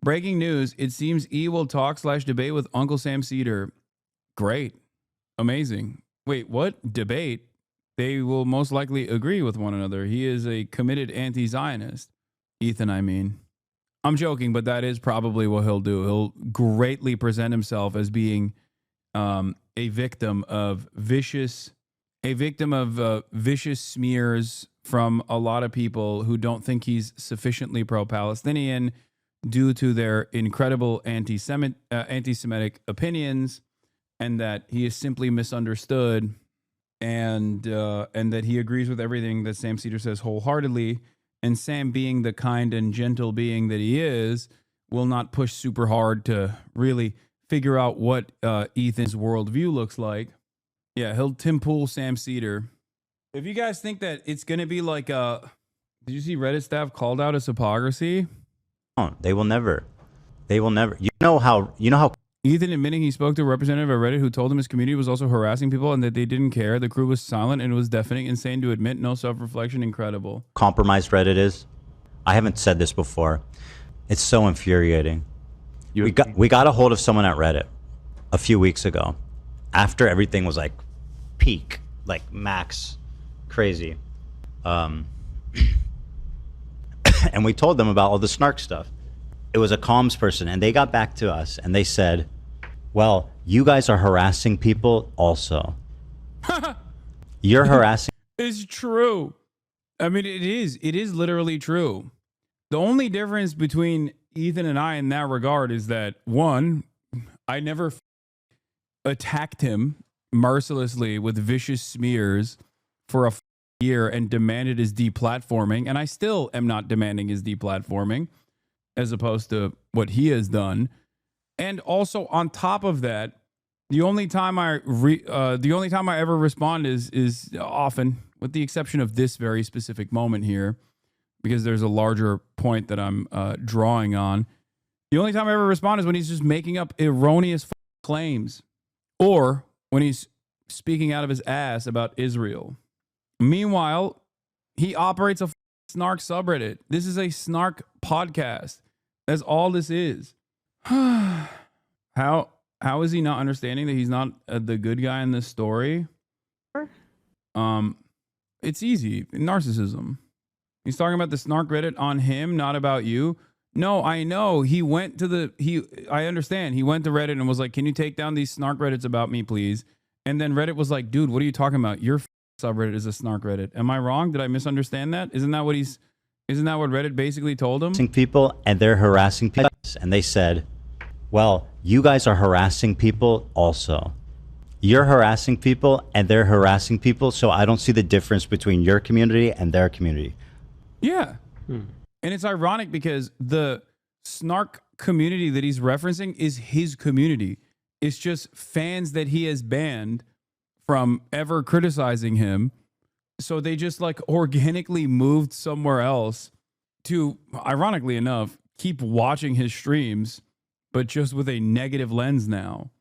Breaking news. It seems E will talk/debate with Uncle Sam Cedar. Great. Amazing. Wait, what? Debate? They will most likely agree with one another. He is a committed anti-Zionist. Ethan, I mean. I'm joking, but that is probably what he'll do. He'll greatly present himself as being a victim of vicious smears from a lot of people who don't think he's sufficiently pro-Palestinian due to their incredible anti-Semitic opinions, and that he is simply misunderstood, and that he agrees with everything that Sam Cedar says wholeheartedly. And Sam, being the kind and gentle being that he is, will not push super hard to really figure out what Ethan's worldview looks like. Yeah, he'll Tim Pool Sam Cedar. If you guys think that it's going to be like did you see Reddit staff called out as hypocrisy? Oh, they will never. They will never. You know how Ethan admitting he spoke to a representative at Reddit who told him his community was also harassing people and that they didn't care. The crew was silent and it was deafening. Insane to admit. No self-reflection. Incredible. compromised Reddit is. I haven't said this before. It's so infuriating. We got a hold of someone at Reddit a few weeks ago, after everything was like peak, like max, crazy. And we told them about all the snark stuff. It was a comms person, and they got back to us and they said, well, you guys are harassing people also. You're harassing. It's true. I mean, it is literally true. The only difference between Ethan and I in that regard is that, one, I never attacked him mercilessly with vicious smears for a year and demanded his deplatforming, and I still am not demanding his deplatforming, as opposed to what he has done. And also, on top of that, the only time I ever respond is often, with the exception of this very specific moment here, because there's a larger point that I'm drawing on. The only time I ever respond is when he's just making up erroneous claims, or when he's speaking out of his ass about Israel. Meanwhile, he operates a snark subreddit. This is a snark podcast. That's all this is. How is he not understanding that he's not the good guy in this story? It's easy. Narcissism. He's talking about the snark Reddit on him, not about you. No, I know. He went to I understand. He went to Reddit and was like, can you take down these snark Reddits about me, please? And then Reddit was like, dude, what are you talking about? Your subreddit is a snark Reddit. Am I wrong? Did I misunderstand that? Isn't that what Reddit basically told him? People, and they're harassing people. And they said, well, you guys are harassing people also. You're harassing people and they're harassing people. So I don't see the difference between your community and their community. Yeah. And it's ironic because the snark community that he's referencing is his community. It's just fans that he has banned from ever criticizing him. So they just like organically moved somewhere else to, ironically enough, keep watching his streams, but just with a negative lens now.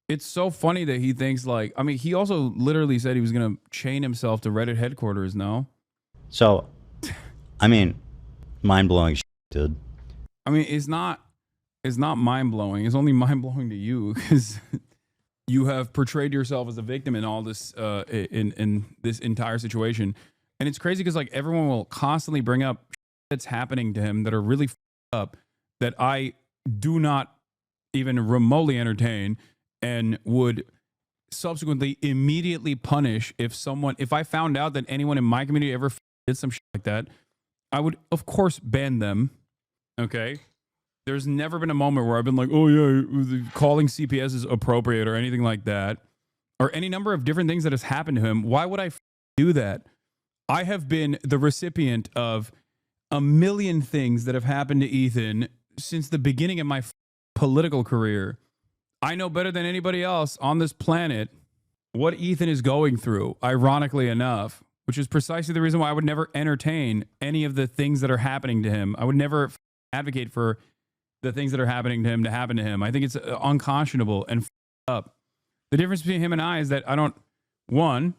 It's so funny that he thinks like, I mean, he also literally said he was going to chain himself to Reddit headquarters, no? So, I mean, mind-blowing shit, dude. I mean, it's not mind-blowing. It's only mind-blowing to you because you have portrayed yourself as a victim in all this, in this entire situation. And it's crazy because like everyone will constantly bring up shit that's happening to him that are really up that I do not even remotely entertain and would subsequently immediately punish if I found out that anyone in my community ever did some shit like that. I would, of course, ban them. Okay. There's never been a moment where I've been like, oh yeah, calling CPS is appropriate or anything like that, or any number of different things that has happened to him. Why would I do that? I have been the recipient of a million things that have happened to Ethan since the beginning of my political career. I know better than anybody else on this planet what Ethan is going through, ironically enough, which is precisely the reason why I would never entertain any of the things that are happening to him. I would never advocate for the things that are happening to him to happen to him. I think it's unconscionable and up. The difference between him and I is that I don't, one,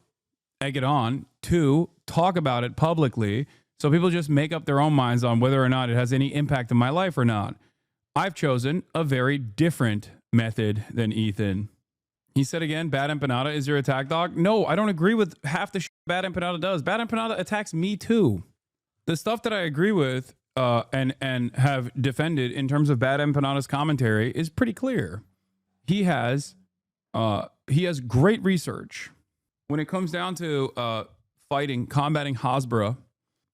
egg it on, two, talk about it publicly so people just make up their own minds on whether or not it has any impact in my life or not. I've chosen a very different method than Ethan. He said again, Bad Empanada is your attack dog. No, I don't agree with half the shit Bad Empanada does. Bad Empanada attacks me too. The stuff that I agree with and have defended in terms of Bad Empanada's commentary is pretty clear. He has great research when it comes down to combating Hasbara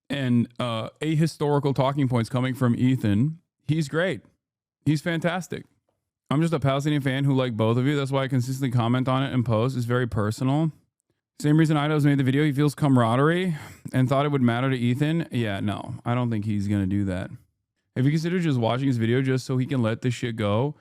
and ahistorical talking points coming from Ethan. He's great. He's fantastic. I'm just a Palestinian fan who like both of you. That's why I consistently comment on it and post. It's very personal. Same reason Ido's made the video. He feels camaraderie and thought it would matter to Ethan. Yeah, no, I don't think he's going to do that. If you consider just watching his video just so he can let this shit go,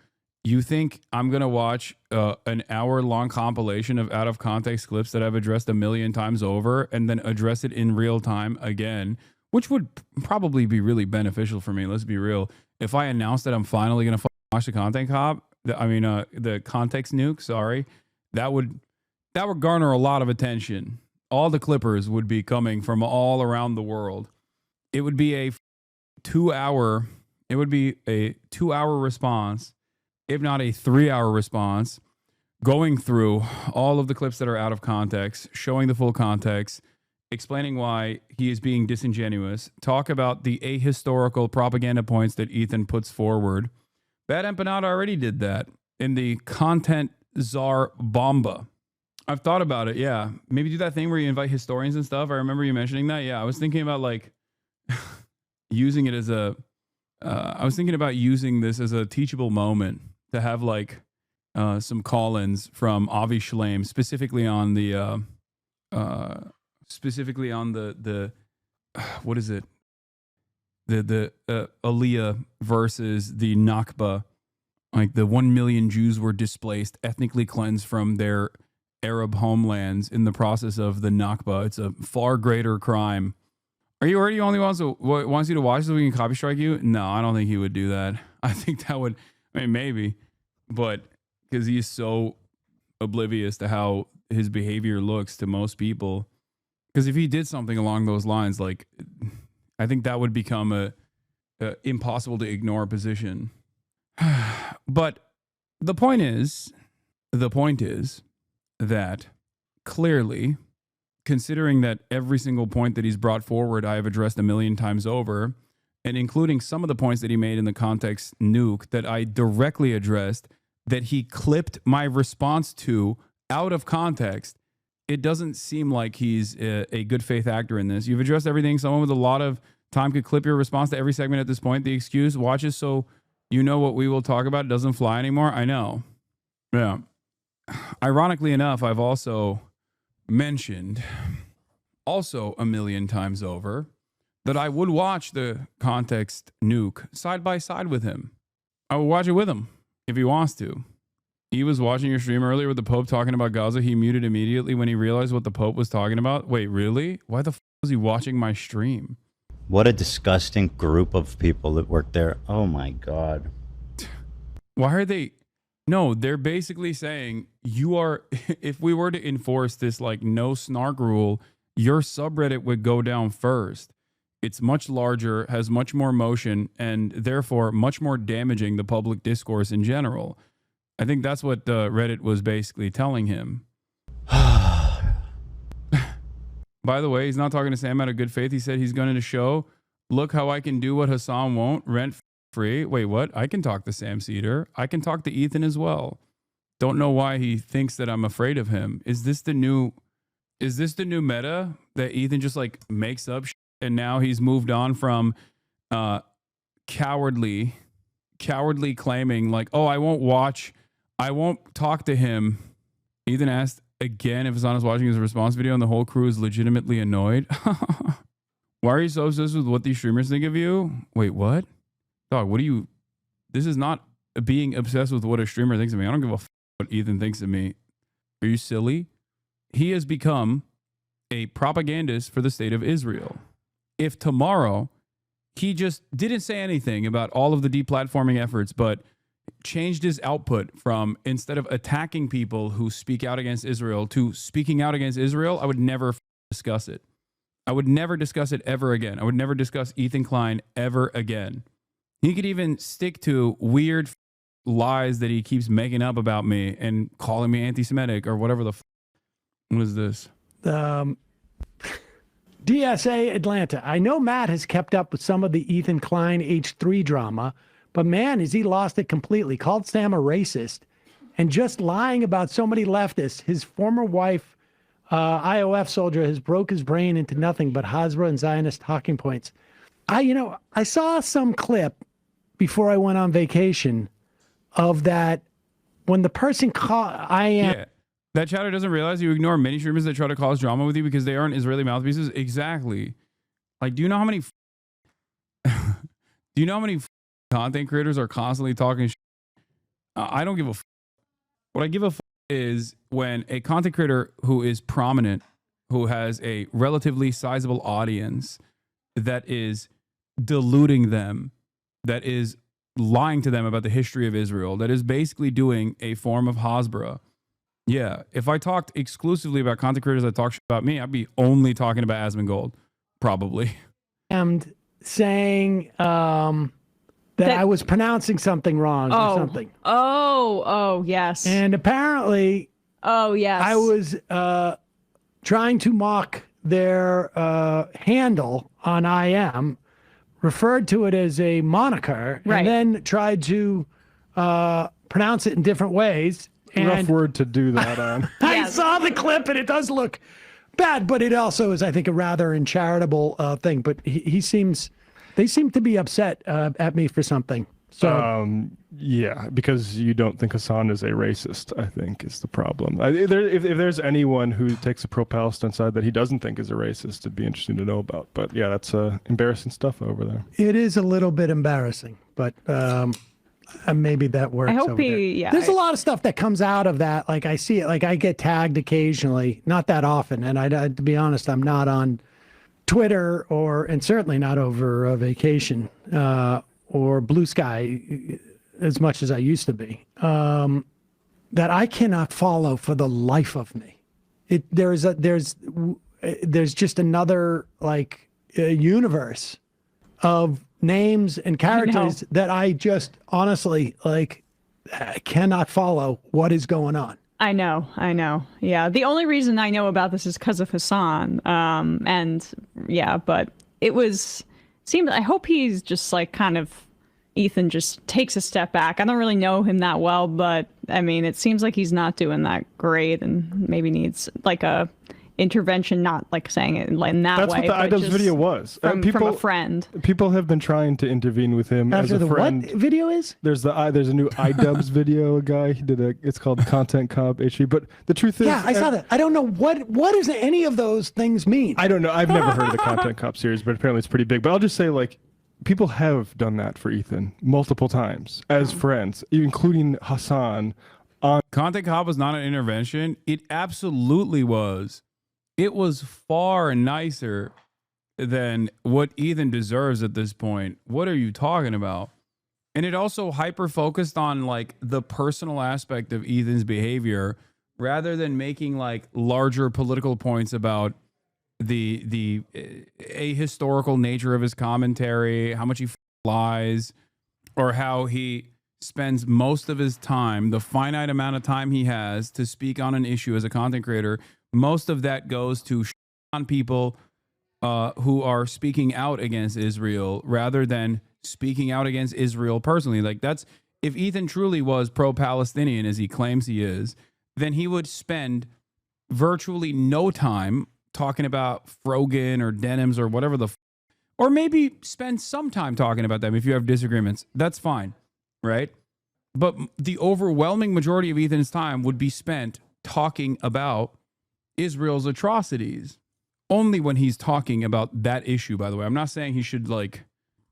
you think I'm going to watch an hour-long compilation of out-of-context clips that I've addressed a million times over and then address it in real time again, which would probably be really beneficial for me. Let's be real. If I announce that I'm finally going to watch the Content Cop, the context nuke, sorry, that would garner a lot of attention. All the clippers would be coming from all around the world. It would be a 2-hour response, if not a 3-hour response, going through all of the clips that are out of context, showing the full context, explaining why he is being disingenuous, talk about the ahistorical propaganda points that Ethan puts forward. Bad Empanada already did that in the Content Czar Bomba. I've thought about it, yeah. Maybe do that thing where you invite historians and stuff. I remember you mentioning that. Yeah, I was thinking about like using it as I was thinking about using this as a teachable moment to have like some call-ins from Avi Shlaim, specifically on the what is it? The Aliyah versus the Nakba. Like the 1 million Jews were displaced, ethnically cleansed from their Arab homelands in the process of the Nakba. It's a far greater crime. Are you already the only one who wants you to watch so we can copy strike you? No, I don't think he would do that. I think that would, I mean, maybe, but because he's so oblivious to how his behavior looks to most people. Because if he did something along those lines, like, I think that would become a impossible to ignore position. But the point is that clearly, considering that every single point that he's brought forward, I have addressed a million times over, and including some of the points that he made in the context nuke that I directly addressed, that he clipped my response to out of context, it doesn't seem like he's a good faith actor in this. You've addressed everything. Someone with a lot of time could clip your response to every segment at this point. The excuse, watch it so you know what we will talk about. It doesn't fly anymore. I know. Yeah. Ironically enough, I've also mentioned also a million times over that I would watch the context nuke side by side with him. I would watch it with him if he wants to. He was watching your stream earlier with the Pope talking about Gaza. He muted immediately when he realized what the Pope was talking about. Wait, really? Why the f was he watching my stream? What a disgusting group of people that work there. Oh my God. Why are they? No, they're basically saying you are, if we were to enforce this like no snark rule, your subreddit would go down first. It's much larger, has much more motion, and therefore much more damaging the public discourse in general. I think that's what Reddit was basically telling him. By the way, he's not talking to Sam out of good faith. He said he's going to show, look how I can do what Hasan won't, rent free. Wait, what? I can talk to Sam Cedar. I can talk to Ethan as well. Don't know why he thinks that I'm afraid of him. Is this the new meta that Ethan just like makes up shit, and now he's moved on from cowardly claiming like, oh, I won't talk to him. Ethan asked again if Hasan is watching his response video and the whole crew is legitimately annoyed. Why are you so obsessed with what these streamers think of you? Wait, what? Dog, what do you... This is not being obsessed with what a streamer thinks of me. I don't give a f what Ethan thinks of me. Are you silly? He has become a propagandist for the state of Israel. If tomorrow he just didn't say anything about all of the deplatforming efforts, but changed his output from, instead of attacking people who speak out against Israel, to speaking out against Israel, I would never discuss it. I would never discuss it ever again. I would never discuss Ethan Klein ever again. He could even stick to weird lies that he keeps making up about me and calling me anti-Semitic or whatever the what is this? DSA Atlanta. I know Matt has kept up with some of the Ethan Klein H3 drama, but man, has he lost it completely. Called Sam a racist and just lying about so many leftists. His former wife, IOF soldier, has broke his brain into nothing but Hasbro and Zionist talking points. I saw some clip before I went on vacation of that when the person called Yeah. That chatter doesn't realize you ignore many streamers that try to cause drama with you because they aren't Israeli mouthpieces. Exactly. Like, do you know how many content creators are constantly talking shit? I don't give a What I give a is when a content creator who is prominent, who has a relatively sizable audience, that is deluding them, that is lying to them about the history of Israel, that is basically doing a form of Hasbra. Yeah, if I talked exclusively about content creators that talk shit about me, I'd be only talking about Asmongold, probably. And saying that I was pronouncing something wrong or something. Oh, yes. And apparently, yes, I was trying to mock their handle on IM, referred to it as a moniker, right, and then tried to pronounce it in different ways. And rough word to do that on. I saw the clip, and it does look bad, but it also is, I think, a rather uncharitable thing. But they seem to be upset at me for something. So, yeah, because you don't think Hasan is a racist, I think, is the problem. If there's anyone who takes a pro-Palestine side that he doesn't think is a racist, it'd be interesting to know about. But yeah, that's embarrassing stuff over there. it is a little bit embarrassing, but maybe that works. I hope over there. There's a lot of stuff that comes out of that. Like I see it, like I get tagged occasionally, not that often. And to be honest, I'm not on Twitter and certainly not over vacation or Blue Sky as much as I used to be, that I cannot follow for the life of me. There's just another universe of names and characters that I just honestly I cannot follow what is going on. I know. Yeah. The only reason I know about this is because of Hasan. But it seemed, I hope he's just Ethan just takes a step back. I don't really know him that well, but I mean, it seems like he's not doing that great and maybe needs a intervention, not saying it in that That's way. That's what the IDubbbz video was. From a friend. People have been trying to intervene with him After as a friend. What video is? There's a new IDubbbz video. A guy he did it's called Content Cop Ethan. But the truth is, I saw that. I don't know what does any of those things mean. I don't know. I've never heard of the Content Cop series, but apparently it's pretty big. But I'll just say people have done that for Ethan multiple times as friends, including Hasan. Content Cop was not an intervention. It absolutely was. It was far nicer than what Ethan deserves at this point. What are you talking about? And it also hyper focused on the personal aspect of Ethan's behavior rather than making larger political points about the ahistorical nature of his commentary, how much he lies, or how he spends most of his time, the finite amount of time he has to speak on an issue as a content creator. Most of that goes to on people who are speaking out against Israel rather than speaking out against Israel personally. That's if Ethan truly was pro-Palestinian as he claims he is, then he would spend virtually no time talking about Frogan or Denims or whatever or maybe spend some time talking about them if you have disagreements. That's fine, right? But the overwhelming majority of Ethan's time would be spent talking about Israel's atrocities. Only when he's talking about that issue, by the way. I'm not saying he should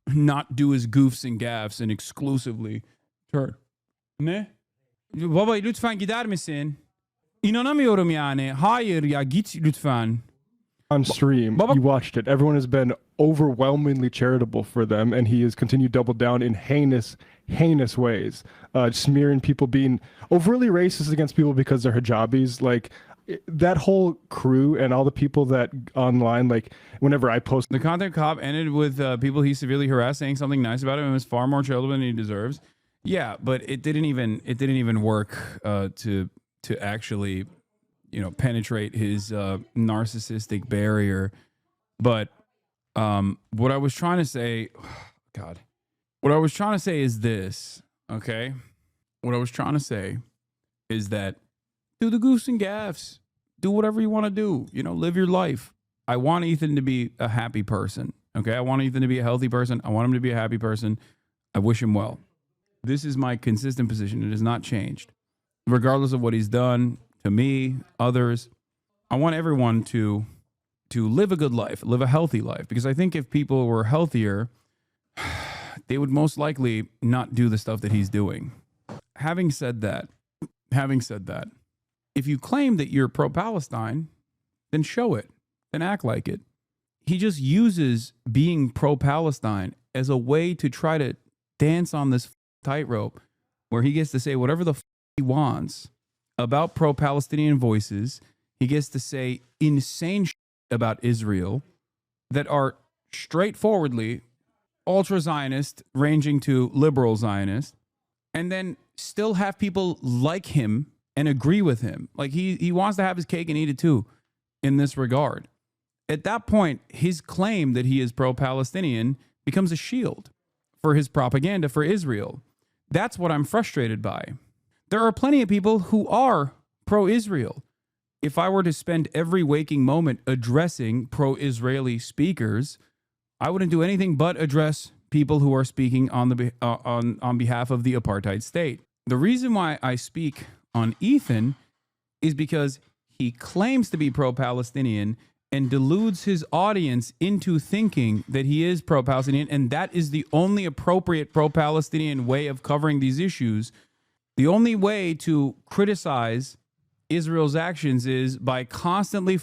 not do his goofs and gaffes and exclusively turn. Ne? Baba lütfen gider misin? İnanamıyorum yani. Hayır ya git lütfen. On stream, you watched it. Everyone has been overwhelmingly charitable for them, and he has continued to double down in heinous ways, smearing people, being overtly racist against people because they're hijabis. that whole crew and all the people that online, like whenever I post, The content cop ended with people he severely harassed saying something nice about him and was far more charitable than he deserves. Yeah, but it didn't even work to actually, penetrate his narcissistic barrier. But what I was trying to say, God, what I was trying to say is this, okay? What I was trying to say is that do the goofs and gaffs, do whatever you want to do, live your life. I want Ethan to be a happy person, okay? I want Ethan to be a healthy person. I want him to be a happy person. I wish him well. This is my consistent position. It has not changed. Regardless of what he's done to me, others, I want everyone to live a good life, live a healthy life. Because I think if people were healthier, they would most likely not do the stuff that he's doing. Having said that, if you claim that you're pro-Palestine, then show it, then act like it. He just uses being pro-Palestine as a way to try to dance on this tightrope where he gets to say whatever the he wants about pro-Palestinian voices. He gets to say insane about Israel that are straightforwardly ultra-Zionist, ranging to liberal Zionist, and then still have people like him and agree with him. Like he wants to have his cake and eat it too in this regard. At that point, his claim that he is pro-Palestinian becomes a shield for his propaganda for Israel. That's what I'm frustrated by. There are plenty of people who are pro-Israel. If I were to spend every waking moment addressing pro-Israeli speakers, I wouldn't do anything but address people who are speaking on behalf of the apartheid state. The reason why I speak on Ethan is because he claims to be pro-Palestinian and deludes his audience into thinking that he is pro-Palestinian, and that is the only appropriate pro-Palestinian way of covering these issues. The only way to criticize Israel's actions is by constantly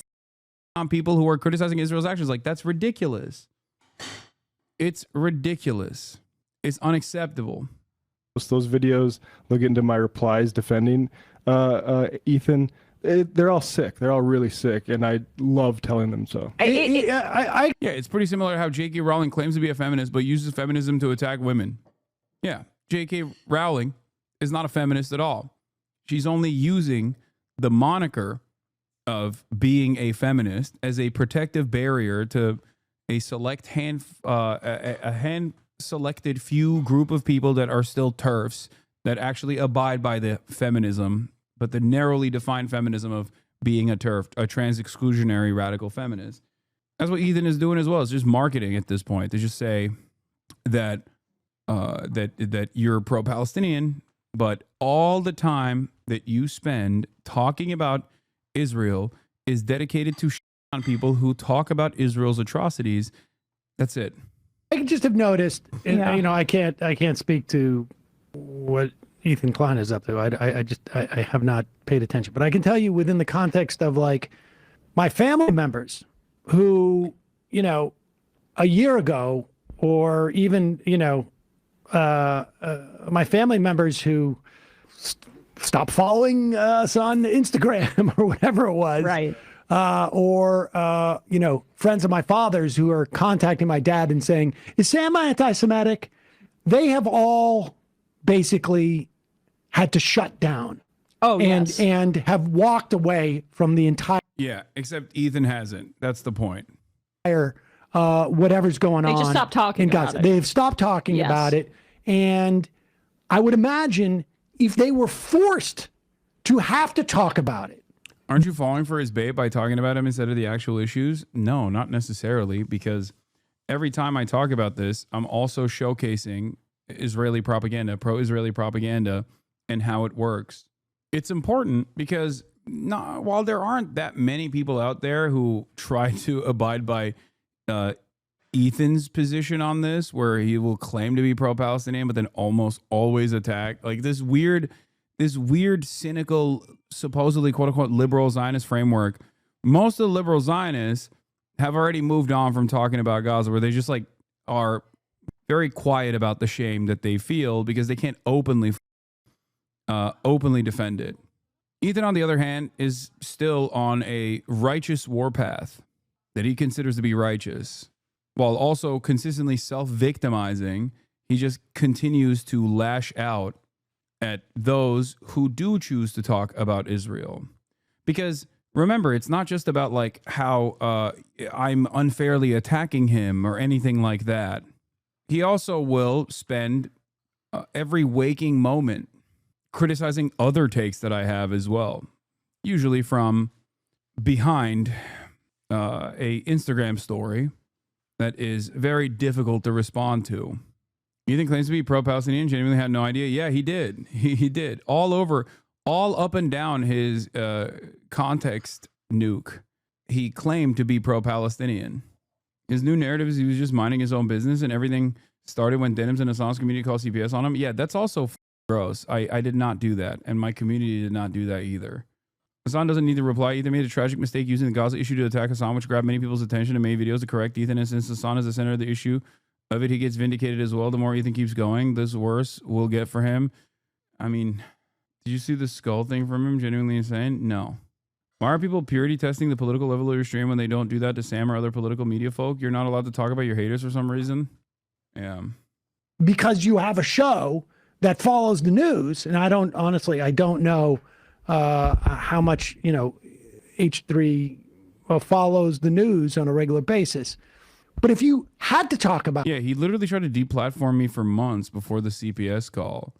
on people who are criticizing Israel's actions. Like, that's ridiculous. It's ridiculous. It's unacceptable. Those videos, look into my replies defending Ethan. They're all sick. They're all really sick, and I love telling them so. Yeah, it's pretty similar to how J.K. Rowling claims to be a feminist, but uses feminism to attack women. Yeah, J.K. Rowling is not a feminist at all. She's only using the moniker of being a feminist as a protective barrier to a select hand-selected few group of people that are still TERFs that actually abide by the feminism, but the narrowly defined feminism of being a TERF, a trans exclusionary radical feminist. That's what Ethan is doing as well. It's just marketing at this point to just say that that you're pro-Palestinian, but all the time that you spend talking about Israel is dedicated to on people who talk about Israel's atrocities. That's it. I just have noticed, and I can't speak to what Ethan Klein is up to. I have not paid attention, but I can tell you within the context of like my family members who, a year ago, or even, my family members who stopped following us on Instagram or whatever it was. Right. Or friends of my father's who are contacting my dad and saying, is Sam anti-Semitic? They have all basically had to shut down. And have walked away from the entire. Yeah, except Ethan hasn't. That's the point. Whatever's going on. They just stopped talking about it. They've stopped talking about it. And I would imagine if they were forced to have to talk about it. Aren't you falling for his bait by talking about him instead of the actual issues? No, not necessarily, because every time I talk about this, I'm also showcasing Israeli propaganda, pro-Israeli propaganda, and how it works. It's important because while there aren't that many people out there who try to abide by Ethan's position on this, where he will claim to be pro-Palestinian, but then almost always attack, like this weird, cynical, supposedly quote unquote liberal Zionist framework. Most of the liberal Zionists have already moved on from talking about Gaza, where they just like are very quiet about the shame that they feel because they can't openly defend it. Ethan, on the other hand, is still on a righteous warpath that he considers to be righteous, while also consistently self-victimizing. He just continues to lash out at those who do choose to talk about Israel. Because remember, it's not just about like how I'm unfairly attacking him or anything like that. He also will spend every waking moment criticizing other takes that I have as well, usually from behind a Instagram story that is very difficult to respond to. Ethan claims to be pro-Palestinian, genuinely had no idea. Yeah, he did. He did. All up and down his context nuke, he claimed to be pro-Palestinian. His new narrative is he was just minding his own business and everything started when Denims and Hasan's community called CPS on him. Yeah, that's also gross. I did not do that, and my community did not do that either. Hasan doesn't need to reply. Ethan made a tragic mistake using the Gaza issue to attack Hasan, which grabbed many people's attention and made videos to correct Ethan. And since Hasan is the center of the issue of it, he gets vindicated as well. The more Ethan keeps going, the worse we'll get for him. I mean, did you see the skull thing from him? Genuinely insane? No. Why are people purity testing the political level of your stream when they don't do that to Sam or other political media folk? You're not allowed to talk about your haters for some reason? Yeah. Because you have a show that follows the news, and I don't know how much, H3 follows the news on a regular basis. But if you had to talk about... Yeah, he literally tried to deplatform me for months before the CPS call.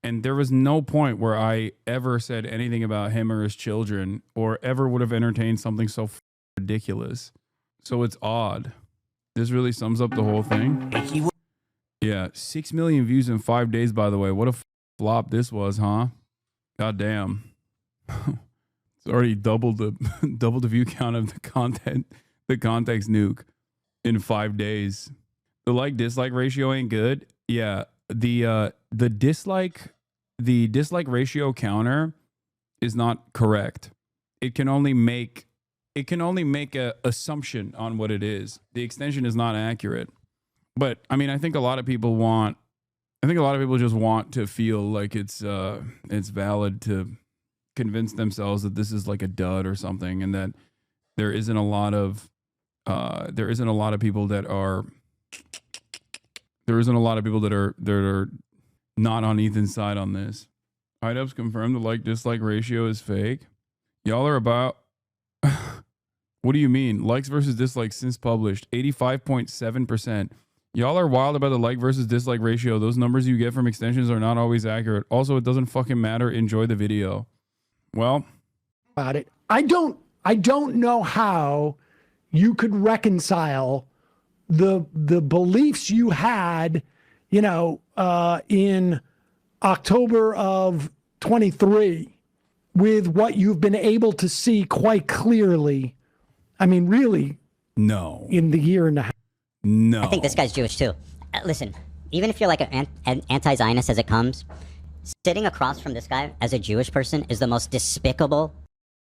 And there was no point where I ever said anything about him or his children or ever would have entertained something so ridiculous. So it's odd. This really sums up the whole thing. Yeah, 6 million views in 5 days, by the way. What a flop this was, huh? God damn. It's already doubled the view count of the context nuke in 5 days. The like-dislike ratio ain't good. Yeah, the dislike ratio counter is not correct. It can only make a assumption on what it is. The extension is not accurate. But I mean, I think a lot of people just want to feel like it's valid to convince themselves that this is like a dud or something, and that there isn't a lot of people that are not on Ethan's side on this. Hide-ups confirmed the like-dislike ratio is fake. Y'all are about... What do you mean? Likes versus dislikes since published, 85.7%. Y'all are wild about the like versus dislike ratio. Those numbers you get from extensions are not always accurate. Also, it doesn't fucking matter. Enjoy the video. Well... About it. I don't know how you could reconcile the beliefs you had, in October of 23 with what you've been able to see quite clearly. I mean, really, no. In the year and a half. No. I think this guy's Jewish too. Listen, even if you're like an anti-Zionist as it comes, sitting across from this guy as a Jewish person is the most despicable,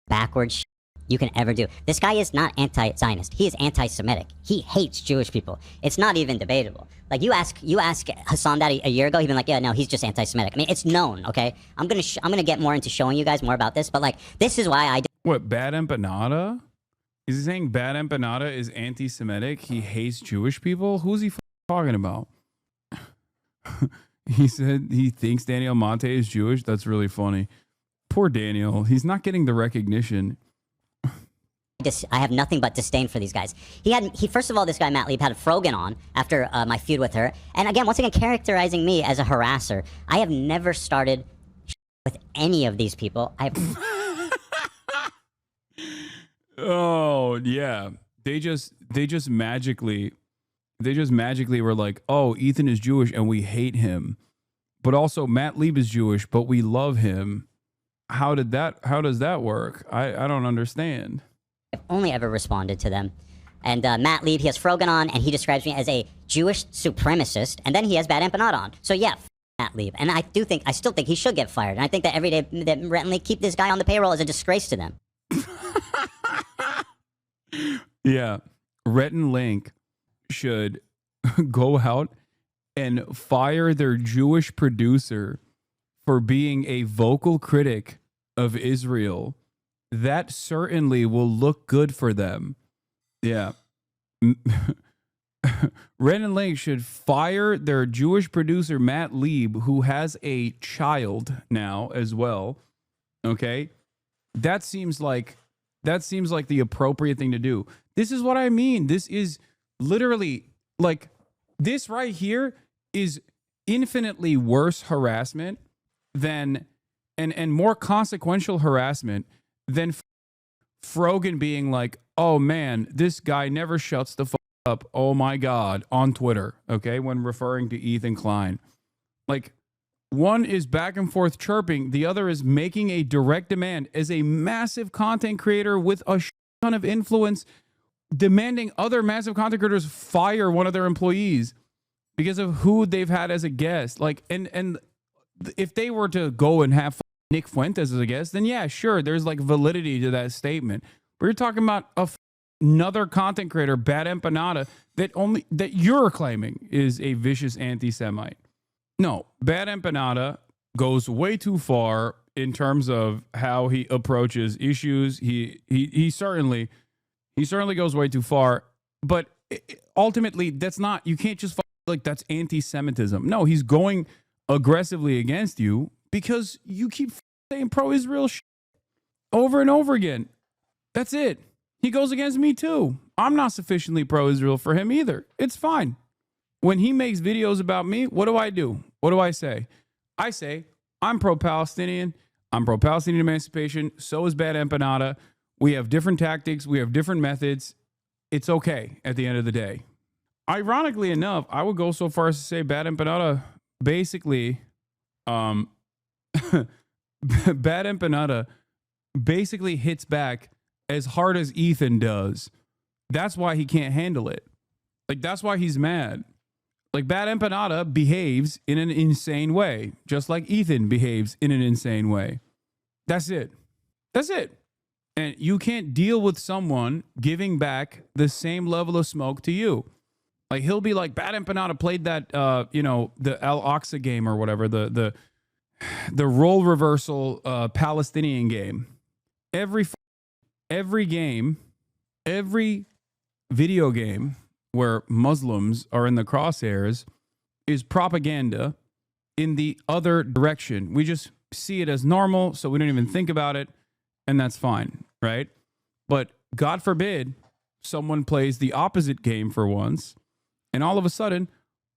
backwards shit you can ever do. This guy is not anti-Zionist. He is anti-Semitic. He hates Jewish people. It's not even debatable. Like you ask Hasan that a year ago, he'd been like, yeah, no, he's just anti-Semitic. I mean, it's known. Okay, I'm gonna get more into showing you guys more about this, but like, this is why I. What, Bad Empanada? Is he saying Bad Empanada is anti-Semitic? He hates Jewish people? Who's he talking about? He said he thinks Daniel Monte is Jewish. That's really funny. Poor Daniel. He's not getting the recognition. I have nothing but disdain for these guys. He first of all, this guy Matt Lieb had Frogan on after my feud with her, and again, once again, characterizing me as a harasser. I have never started with any of these people. Oh yeah, they just magically were like, oh, Ethan is Jewish and we hate him, but also Matt Lieb is Jewish but we love him. How does that work? I don't understand. I've only ever responded to them. And Matt Lieb, he has Frogan on, and he describes me as a Jewish supremacist, and then he has Bad Empanada on. So yeah, Matt Lieb. And I still think he should get fired. And I think that every day that Rhett and Link keep this guy on the payroll is a disgrace to them. Yeah, Rhett and Link should go out and fire their Jewish producer for being a vocal critic of Israel, that certainly will look good for them. Yeah. Ren and Link should fire their Jewish producer Matt Lieb, who has a child now as well. Okay, that seems like the appropriate thing to do. This is what I mean. This is literally like this right here is infinitely worse harassment than and more consequential harassment than Frogan being like, "Oh man, this guy never shuts the fuck up. Oh my God," on Twitter, okay, when referring to Ethan Klein. Like, one is back and forth chirping, the other is making a direct demand as a massive content creator with a ton of influence, demanding other massive content creators fire one of their employees because of who they've had as a guest. Like, and if they were to go and have Nick Fuentes as a guest, then yeah, sure, there's like validity to that statement. But you're talking about another content creator, Bad Empanada, that you're claiming is a vicious anti-Semite. No, Bad Empanada goes way too far in terms of how he approaches issues. He certainly goes way too far. But ultimately, that's not. You can't just like that's anti-Semitism. No, he's going aggressively against you because you keep saying pro-Israel shit over and over again. That's it. He goes against me too. I'm not sufficiently pro-Israel for him either. It's fine. When he makes videos about me, what do? What do I say? I say, I'm pro-Palestinian. I'm pro-Palestinian emancipation. So is Bad Empanada. We have different tactics. We have different methods. It's okay at the end of the day. Ironically enough, I would go so far as to say Bad Empanada basically, Bad Empanada basically hits back as hard as Ethan does. That's why he can't handle it. Like, that's why he's mad. Like, Bad Empanada behaves in an insane way, just like Ethan behaves in an insane way. That's it. That's it. And you can't deal with someone giving back the same level of smoke to you. Like, he'll be like, Bad Empanada played that, the Al Aqsa game or whatever, the role reversal Palestinian game. Every game, every video game where Muslims are in the crosshairs is propaganda in the other direction. We just see it as normal, so we don't even think about it, and that's fine, right? But God forbid someone plays the opposite game for once, and all of a sudden,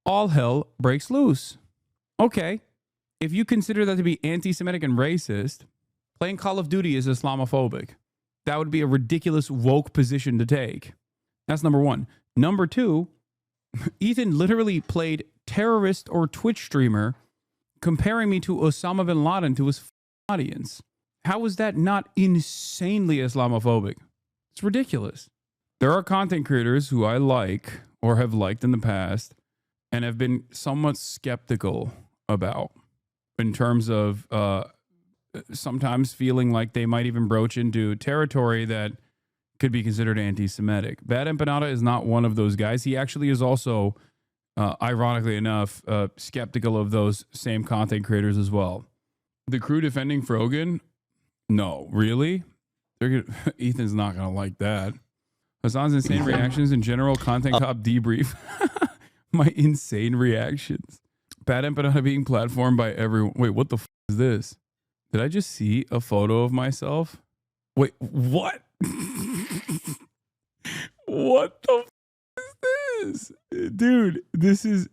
all hell breaks loose. Okay, if you consider that to be anti-Semitic and racist, playing Call of Duty is Islamophobic. That would be a ridiculous woke position to take. That's number one. Number two, Ethan literally played terrorist or Twitch streamer, comparing me to Osama bin Laden to his audience. How is that not insanely Islamophobic? It's ridiculous. There are content creators who I like or have liked in the past and have been somewhat skeptical about in terms of sometimes feeling like they might even broach into territory that could be considered anti-Semitic. Bad Empanada is not one of those guys. He actually is also, ironically enough, skeptical of those same content creators as well. The crew defending Frogan? No, really? Ethan's not going to like that. Hasan's insane reactions in general, Content Cop debrief. My insane reactions. Bad Empanada being platformed by everyone. Wait, what the f is this? Did I just see a photo of myself? Wait, what? What the f is this? Dude, this is...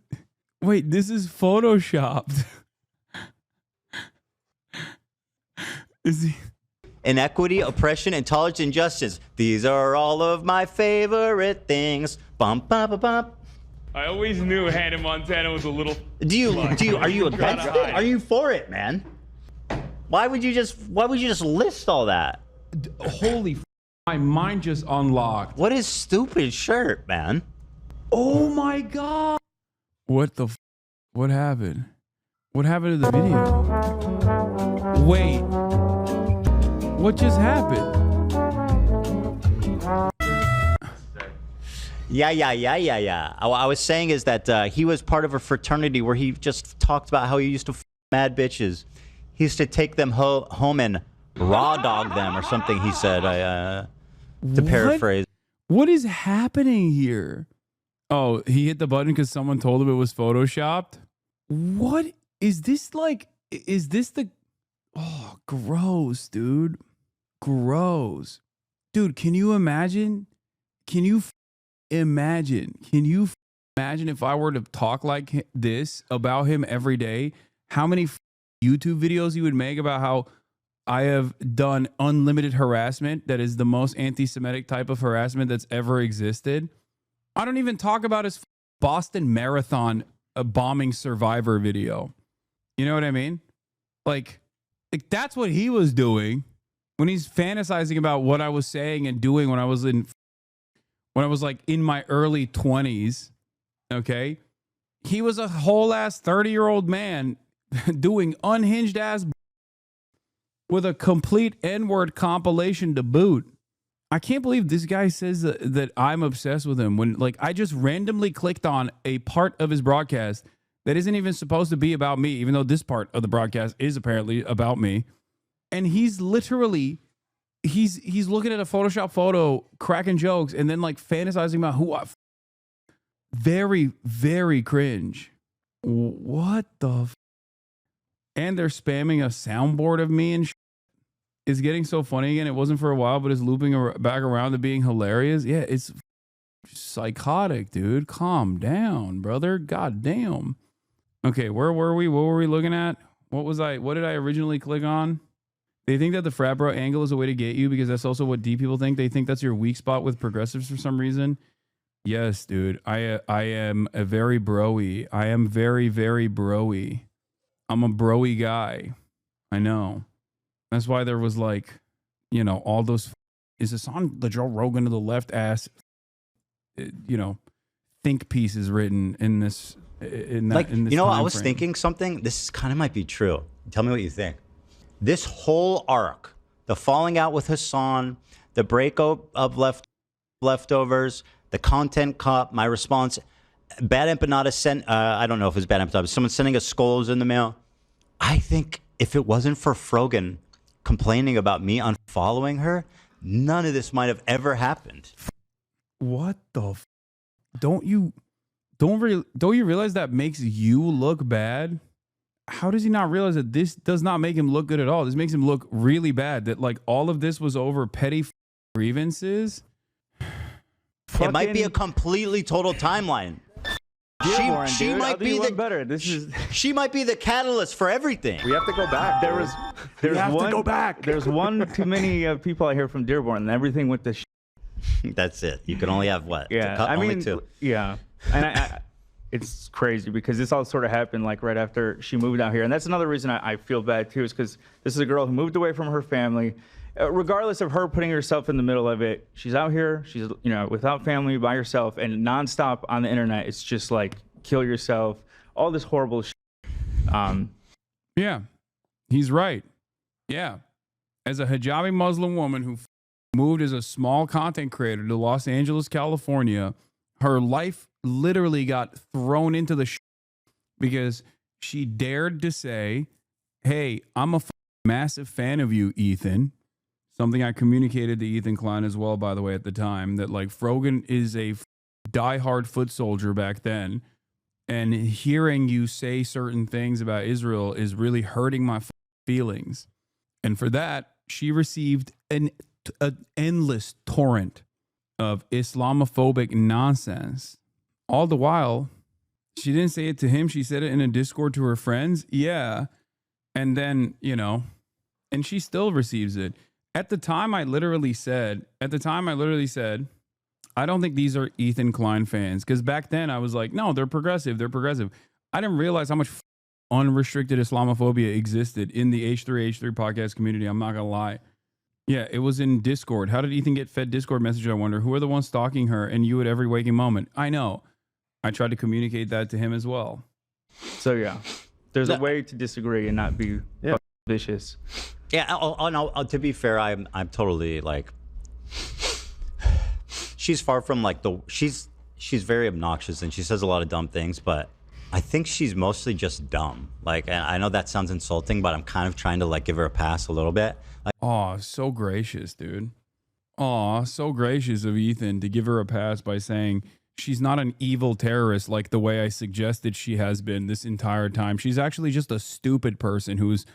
Wait, this is photoshopped. Is he... Inequity, oppression, intolerance, injustice. These are all of my favorite things. Bum, bum, bum, bum. I always knew Hannah Montana was a little... Are you against it? Are you for it, man? Why would you just list all that? Holy f***, my mind just unlocked. What is stupid shirt, man? Oh my God. What the f***? What happened? What happened to the video? Wait. What just happened? Yeah. I was saying is that he was part of a fraternity where he just talked about how he used to f mad bitches. He used to take them home and raw dog them or something. He said, to paraphrase. What is happening here? Oh, he hit the button because someone told him it was photoshopped. What is this like? Is this the? Oh, gross, dude. Gross, dude. Can you imagine? Can you imagine? Can you imagine if I were to talk like this about him every day? How many YouTube videos he would make about how I have done unlimited harassment that is the most anti-Semitic type of harassment that's ever existed. I don't even talk about his Boston Marathon bombing survivor video. You know what I mean? Like that's what he was doing when he's fantasizing about what I was saying and doing when I was like in my early 20s. Okay. He was a whole ass 30-year-old man doing unhinged ass with a complete N-word compilation to boot. I can't believe this guy says that I'm obsessed with him when like I just randomly clicked on a part of his broadcast that isn't even supposed to be about me, even though this part of the broadcast is apparently about me. And he's literally he's looking at a Photoshop photo, cracking jokes, and then like fantasizing about who I very, very cringe. What the and they're spamming a soundboard of me and is getting so funny again. It wasn't for a while, but it's looping back around to being hilarious. Yeah, it's psychotic, dude. Calm down, brother. God damn. Okay, where were we? What were we looking at? What did I originally click on? They think that the frat bro angle is a way to get you because that's also what D people think. They think that's your weak spot with progressives for some reason. Yes, dude. I am a very broy. I am very, very broy. I'm a broy guy. I know. That's why there was like, you know, all those. Is this on the Joe Rogan to the left ass? You know, think pieces written in this. In that, like, in this you know, I was frame. thinking something. This kind of might be true. Tell me what you think. This whole arc, the falling out with Hasan, the breakup of leftovers, the content cop, my response, bad empanada sent. I don't know if it's bad empanada. Someone sending us skulls in the mail. I think if it wasn't for Frogan complaining about me unfollowing her, none of this might have ever happened. What the? Don't you realize that makes you look bad? How does he not realize that this does not make him look good at all? This makes him look really bad. That like all of this was over petty grievances. It might be a completely total timeline. She might be the better. She might be the catalyst for everything. We have to go back. There's one too many people I hear from Dearborn, and everything with the. That's it. You can only have what? Yeah, I mean, two. Yeah, and I it's crazy because this all sort of happened like right after she moved out here, and that's another reason I feel bad too, is because this is a girl who moved away from her family. Regardless of her putting herself in the middle of it, she's out here, she's, you know, without family, by herself, and nonstop on the internet. It's just like, kill yourself, all this horrible shit. Yeah, he's right. Yeah. As a hijabi Muslim woman who moved as a small content creator to Los Angeles, California, her life literally got thrown into the because she dared to say, hey, I'm a massive fan of you, Ethan. Something I communicated to Ethan Klein as well, by the way, at the time, that like Frogan is a diehard foot soldier back then. And hearing you say certain things about Israel is really hurting my feelings. And for that, she received an endless torrent of Islamophobic nonsense. All the while, she didn't say it to him. She said it in a Discord to her friends. Yeah. And then, you know, and she still receives it. At the time, I literally said, I don't think these are Ethan Klein fans. Because back then I was like, no, they're progressive. They're progressive. I didn't realize how much unrestricted Islamophobia existed in the H3H3 podcast community. I'm not going to lie. Yeah, it was in Discord. How did Ethan get fed Discord messages? I wonder. Who are the ones stalking her and you at every waking moment? I know. I tried to communicate that to him as well. So, yeah, there's a way to disagree and not be vicious. Yeah, no, to be fair, I'm totally like, she's far from like she's very obnoxious and she says a lot of dumb things, but I think she's mostly just dumb. Like, and I know that sounds insulting, but I'm kind of trying to like give her a pass a little bit. Like, Oh, so gracious, dude. Oh, so gracious of Ethan to give her a pass by saying she's not an evil terrorist like the way I suggested she has been this entire time. She's actually just a stupid person who's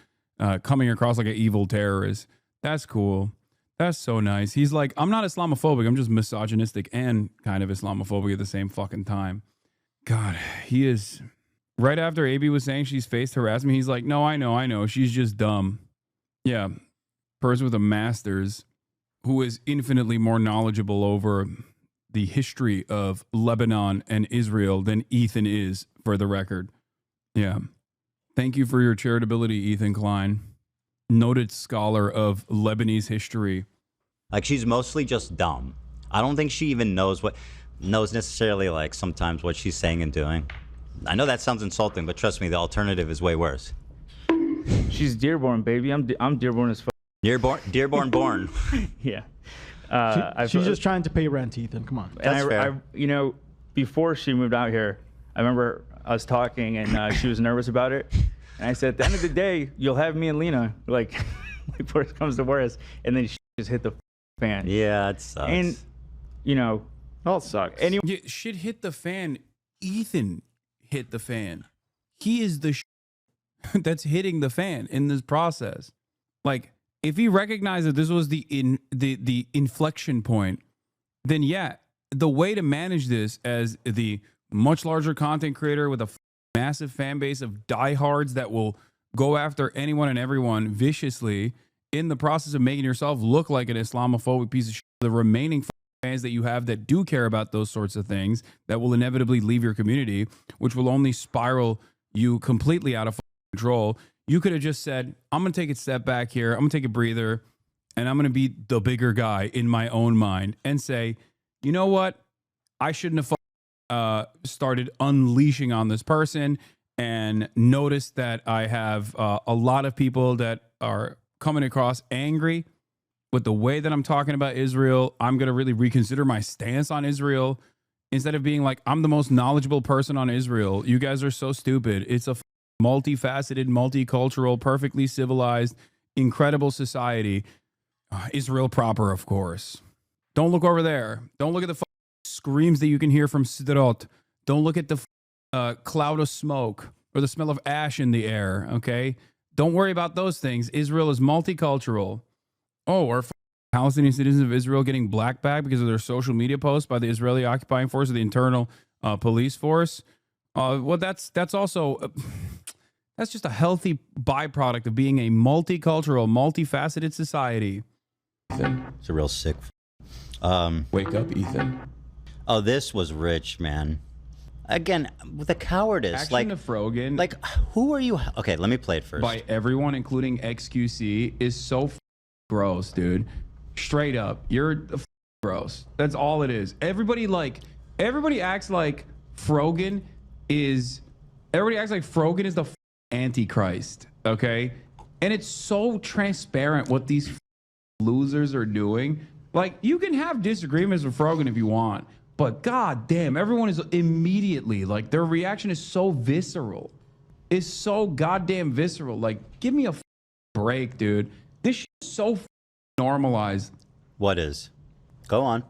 coming across like an evil terrorist. That's cool. That's so nice. He's like, I'm not Islamophobic. I'm just misogynistic and kind of Islamophobic at the same fucking time. God, he is. Right after AB was saying she's faced harassment, he's like, no, I know. She's just dumb. Yeah. Person with a master's who is infinitely more knowledgeable over the history of Lebanon and Israel than Ethan is, for the record. Yeah. Thank you for your charitability, Ethan Klein. Noted scholar of Lebanese history. like she's mostly just dumb. I don't think she even knows necessarily like sometimes what she's saying and doing. I know that sounds insulting, but trust me, the alternative is way worse. She's Dearborn, baby. I'm Dearborn as fuck. Dearborn born. Yeah. She's just trying to pay rent, Ethan. Come on. That's fair. You know, before she moved out here, I remember us talking, and she was nervous about it. And I said, at the end of the day, you'll have me and Lena, like worst comes to worst. And then she just hit the fan. Yeah, it sucks. And, you know, Well, it sucks. Yeah, shit hit the fan. Ethan hit the fan. He is the that's hitting the fan in this process. Like, if he recognized that this was the inflection point, then yeah, the way to manage this as the much larger content creator with a massive fan base of diehards that will go after anyone and everyone viciously in the process of making yourself look like an Islamophobic piece of shit. The remaining fans that you have that do care about those sorts of things that will inevitably leave your community, which will only spiral you completely out of control. You could have just said, I'm going to take a step back here. I'm going to take a breather, and I'm going to be the bigger guy in my own mind and say, you know what? I shouldn't have started unleashing on this person, and noticed that I have a lot of people that are coming across angry with the way that I'm talking about Israel. I'm going to really reconsider my stance on Israel instead of being like, I'm the most knowledgeable person on Israel. You guys are so stupid. It's a multifaceted, multicultural, perfectly civilized, incredible society. Israel proper, of course. Don't look over there. Don't look at the screams that you can hear from Sderot. Don't look at the cloud of smoke or the smell of ash in the air, okay? Don't worry about those things. Israel is multicultural. Oh, or Palestinian citizens of Israel getting blackbagged because of their social media posts by the Israeli occupying force or the internal police force. Well, that's also that's just a healthy byproduct of being a multicultural, multifaceted society. It's a real sick. Wake up, Ethan. Oh, this was rich, man. Again, with the cowardice. Action like to Frogan. Like, who are you? Okay, let me play it first. By everyone, including XQC, is so gross, dude. Straight up, you're gross. That's all it is. Everybody acts like Frogan is. Everybody acts like Frogan is the Antichrist. Okay, and it's so transparent what these losers are doing. Like, you can have disagreements with Frogan if you want, but god damn, everyone is immediately like, their reaction is so visceral. It's so goddamn visceral. Like, give me a break, dude. This shit is so normalized. What is? Go on.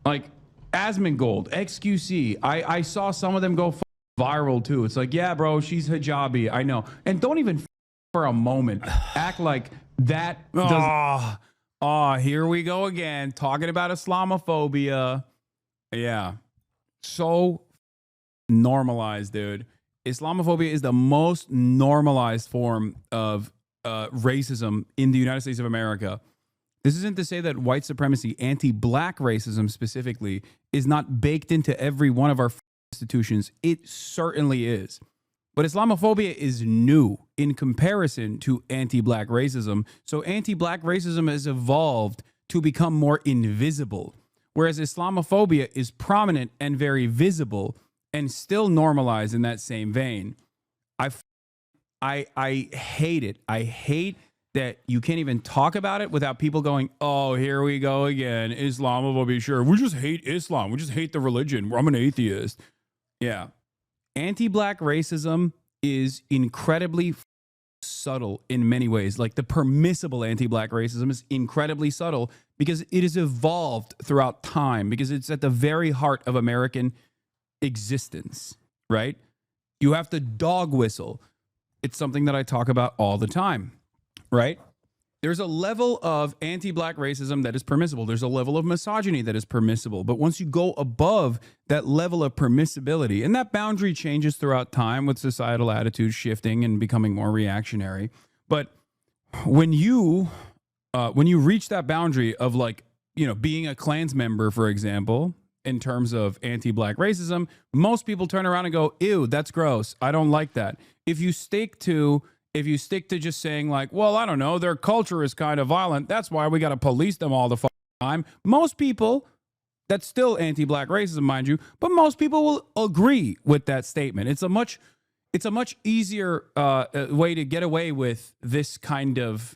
Like, Asmongold, XQC. I saw some of them go viral too. It's like, yeah, bro, she's hijabi. I know. And don't even for a moment act like that does. Oh, here we go again, talking about Islamophobia. Yeah. So normalized, dude. Islamophobia is the most normalized form of racism in the United States of America. This isn't to say that white supremacy, anti-black racism specifically, is not baked into every one of our institutions. It certainly is. But Islamophobia is new in comparison to anti-black racism. So anti-black racism has evolved to become more invisible, whereas Islamophobia is prominent and very visible and still normalized in that same vein. I hate it. I hate that you can't even talk about it without people going, oh, here we go again. Islamophobia, sure. We just hate Islam. We just hate the religion. I'm an atheist. Yeah. Anti-black racism is incredibly subtle in many ways. Like the permissible anti-black racism is incredibly subtle because it has evolved throughout time, because it's at the very heart of American existence, right? You have to dog whistle. It's something that I talk about all the time, right? There's a level of anti-black racism that is permissible. There's a level of misogyny that is permissible. But once you go above that level of permissibility, and that boundary changes throughout time with societal attitudes shifting and becoming more reactionary. But when you reach that boundary of, like, you know, being a Klans member, for example, in terms of anti-black racism, most people turn around and go, ew, that's gross. I don't like that. If you stick to just saying, like, well, I don't know, their culture is kind of violent, that's why we got to police them all the time. Most people, that's still anti-black racism, mind you, but most people will agree with that statement. It's a much easier way to get away with this kind of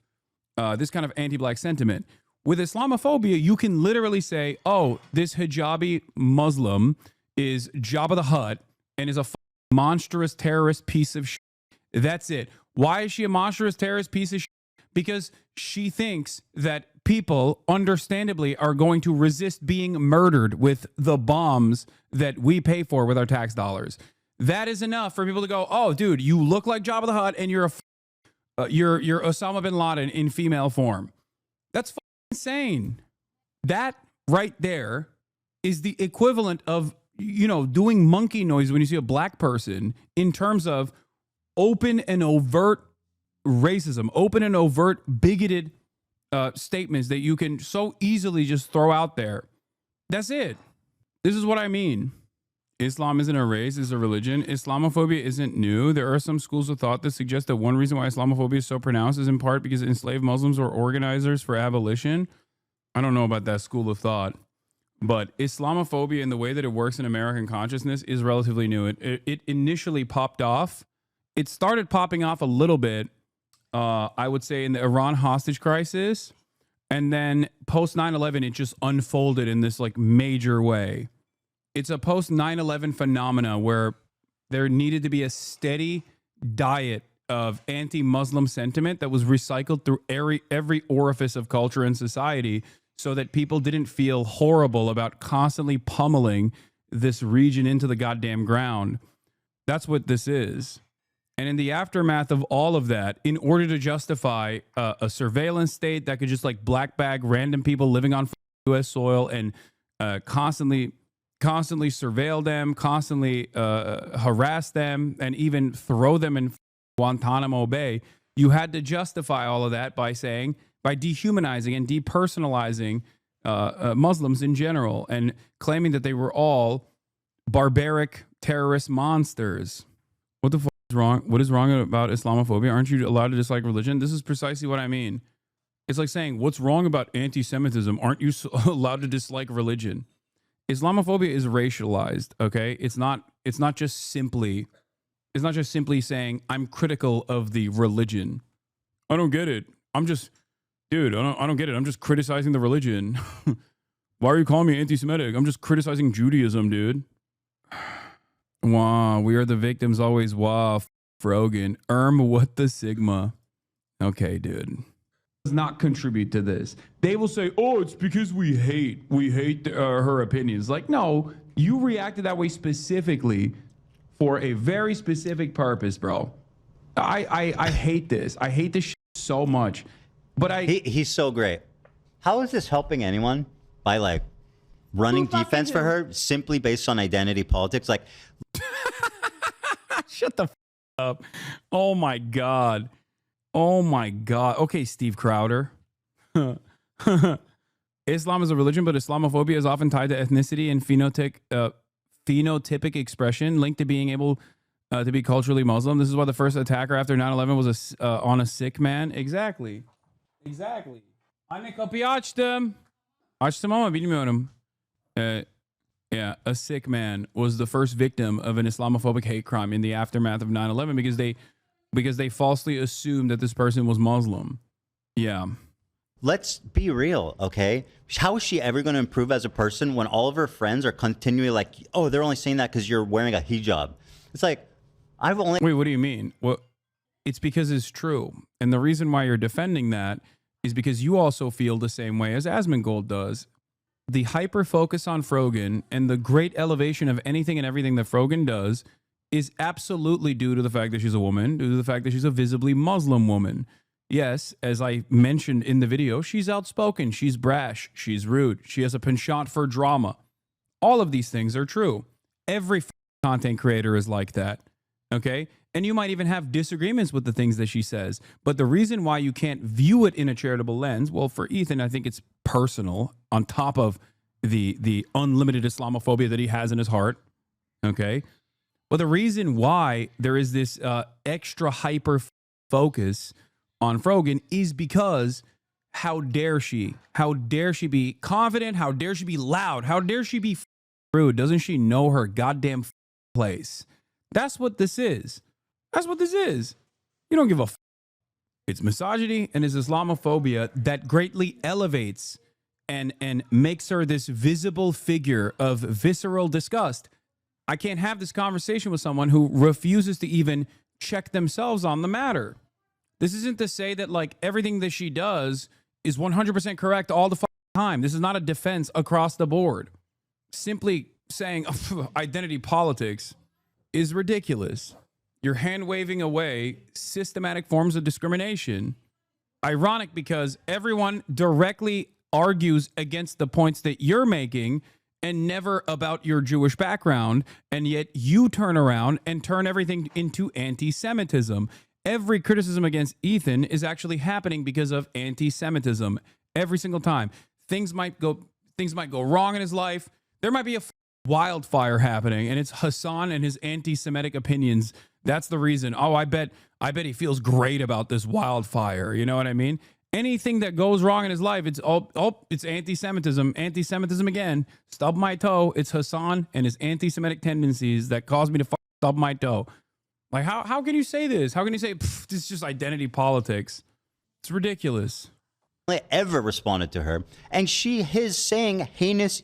anti-black sentiment. With Islamophobia, you can literally say, oh, this hijabi Muslim is Jabba the Hutt and is a monstrous terrorist piece of shit. That's it. Why is she a monstrous terrorist piece of shit? Because she thinks that people, understandably, are going to resist being murdered with the bombs that we pay for with our tax dollars. That is enough for people to go, oh, dude, you look like Jabba the Hutt and you're Osama bin Laden in female form. That's insane. That right there is the equivalent of, you know, doing monkey noise when you see a black person in terms of open and overt racism, open and overt bigoted statements that you can so easily just throw out there. That's it. This is what I mean. Islam isn't a race, it's a religion. Islamophobia isn't new. There are some schools of thought that suggest that one reason why Islamophobia is so pronounced is in part because enslaved Muslims were organizers for abolition. I don't know about that school of thought, but Islamophobia and the way that it works in American consciousness is relatively new. It initially popped off. It started popping off a little bit, I would say, in the Iran hostage crisis. And then post 9/11, it just unfolded in this like major way. It's a post 9/11 phenomena where there needed to be a steady diet of anti-Muslim sentiment that was recycled through every orifice of culture and society so that people didn't feel horrible about constantly pummeling this region into the goddamn ground. That's what this is. And in the aftermath of all of that, in order to justify a surveillance state that could just like black bag random people living on U.S. soil and constantly surveil them, constantly harass them, and even throw them in Guantanamo Bay, you had to justify all of that by dehumanizing and depersonalizing Muslims in general and claiming that they were all barbaric terrorist monsters. What the fuck is wrong? What is wrong about Islamophobia? Aren't you allowed to dislike religion? This is precisely what I mean. It's like saying, what's wrong about anti-Semitism? Aren't you allowed to dislike religion? Islamophobia is racialized, okay? It's not just simply saying I'm critical of the religion. I don't get it. I don't get it. I'm just criticizing the religion. Why are you calling me anti-Semitic? I'm just criticizing Judaism, dude. Wow, we are the victims always. Wow, Frogan. What the Sigma? Okay, dude. Does not contribute to this. They will say, oh, it's because we hate her opinions. Like, no, you reacted that way specifically for a very specific purpose, bro. I hate this. I hate this shit so much. But he's so great. How is this helping anyone by like running defense for her simply based on identity politics? Like, shut the up. Oh my God. Oh my God. Okay, Steve Crowder. Islam is a religion, but Islamophobia is often tied to ethnicity and phenotypic expression linked to being able to be culturally Muslim. This is why the first attacker after 9/11 was on a sick man. Exactly. Anne kapıyı açtım. Açtım ama bilmiyorum. Yeah, a sick man was the first victim of an Islamophobic hate crime in the aftermath of 9/11 because they falsely assumed that this person was Muslim. Yeah. Let's be real, okay? How is she ever going to improve as a person when all of her friends are continually like, oh, they're only saying that because you're wearing a hijab? It's like, I've only. Wait, what do you mean? Well, it's because it's true. And the reason why you're defending that is because you also feel the same way as Asmongold does. The hyper focus on Frogan and the great elevation of anything and everything that Frogan does is absolutely due to the fact that she's a woman, due to the fact that she's a visibly Muslim woman. Yes, as I mentioned in the video, she's outspoken, she's brash, she's rude, she has a penchant for drama. All of these things are true. Every content creator is like that, okay? And you might even have disagreements with the things that she says. But the reason why you can't view it in a charitable lens, well, for Ethan, I think it's personal on top of the unlimited Islamophobia that he has in his heart, okay? But the reason why there is this extra hyper focus on Frogan is because how dare she? How dare she be confident? How dare she be loud? How dare she be rude? Doesn't she know her goddamn place? That's what this is. That's what this is. You don't give a It's misogyny and it's Islamophobia that greatly elevates and makes her this visible figure of visceral disgust. I can't have this conversation with someone who refuses to even check themselves on the matter. This isn't to say that like everything that she does is 100% correct all the time. This is not a defense across the board. Simply saying identity politics is ridiculous. You're hand waving away systematic forms of discrimination. Ironic because everyone directly argues against the points that you're making and never about your Jewish background. And yet you turn around and turn everything into anti-Semitism. Every criticism against Ethan is actually happening because of anti-Semitism every single time. Things might go wrong in his life. There might be a wildfire happening and it's Hasan and his anti-Semitic opinions. That's the reason. Oh, I bet he feels great about this wildfire. You know what I mean? Anything that goes wrong in his life, it's it's anti-Semitism, anti-Semitism again. Stub my toe. It's Hasan and his anti-Semitic tendencies that caused me to stub my toe. Like, how can you say this? How can you say this is just identity politics? It's ridiculous. I ever responded to her, and his saying heinous,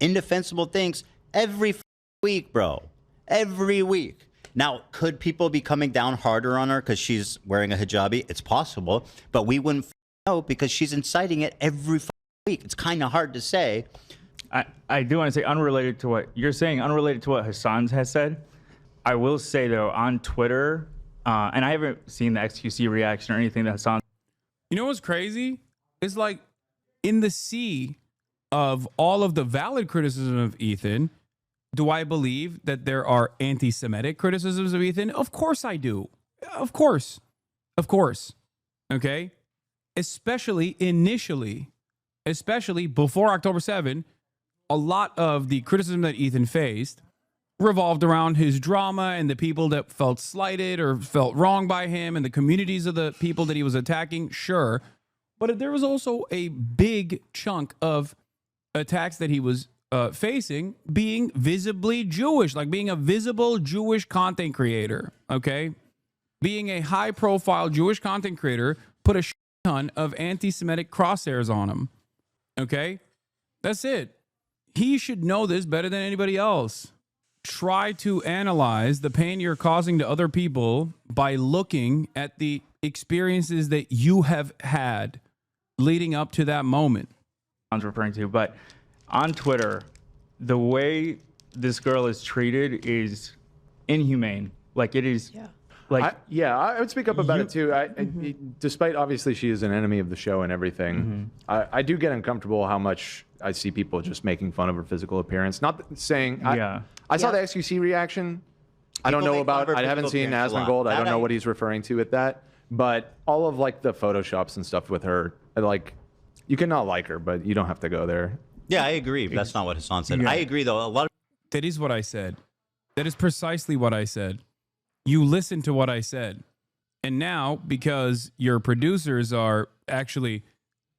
indefensible things every week, bro. Every week. Now, could people be coming down harder on her because she's wearing a hijabi? It's possible, but we wouldn't know because she's inciting it every week. It's kind of hard to say. I do want to say, unrelated to what you're saying, unrelated to what Hasan has said, I will say, though, on Twitter, and I haven't seen the XQC reaction or anything that Hasan. You know what's crazy? It's like in the sea of all of the valid criticism of Ethan, do I believe that there are anti-Semitic criticisms of Ethan? Of course I do. Of course. Of course. Okay? Especially initially, especially before October 7, a lot of the criticism that Ethan faced revolved around his drama and the people that felt slighted or felt wrong by him and the communities of the people that he was attacking. Sure. But there was also a big chunk of attacks that he was facing being visibly Jewish, like being a visible Jewish content creator, okay? Being a high-profile Jewish content creator put a ton of anti-Semitic crosshairs on him, okay? That's it. He should know this better than anybody else. Try to analyze the pain you're causing to other people by looking at the experiences that you have had leading up to that moment. I was referring to, but on Twitter, the way this girl is treated is inhumane. Like, it is. Yeah. Like, I would speak up about it too. Despite obviously she is an enemy of the show and everything, I do get uncomfortable how much I see people just making fun of her physical appearance. Not saying. I saw the XQC reaction. I don't know about. I haven't seen Asmongold. I don't know what he's referring to with that. But all of like the photoshops and stuff with her, like, you cannot like her, but you don't have to go there. Yeah, I agree. That's not what Hasan said. Yeah. I agree, though. A lot of That is what I said. That is precisely what I said. You listened to what I said. And now, because your producers are actually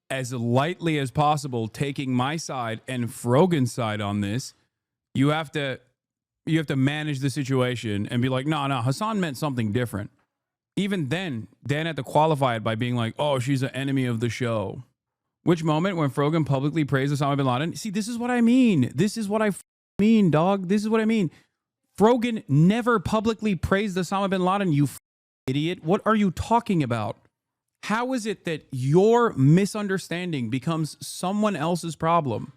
as lightly as possible taking my side and Frogan's side on this, you have to manage the situation and be like, no, Hasan meant something different. Even then, Dan had to qualify it by being like, oh, she's an enemy of the show. Which moment when Frogan publicly praised Osama bin Laden? See, this is what I mean. This is what I mean, dog. This is what I mean. Frogan never publicly praised Osama bin Laden, you idiot. What are you talking about? How is it that your misunderstanding becomes someone else's problem?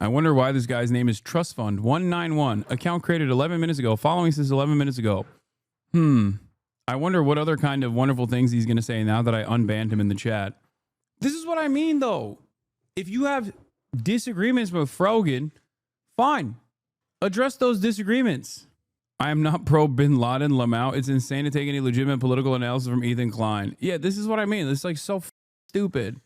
I wonder why this guy's name is Trust Fund 191. Account created 11 minutes ago. Following since 11 minutes ago. I wonder what other kind of wonderful things he's going to say now that I unbanned him in the chat. This is what I mean, though. If you have disagreements with Frogan, fine. Address those disagreements. I am not pro bin Laden, Lamau. It's insane to take any legitimate political analysis from Ethan Klein. Yeah, this is what I mean. This is like so stupid.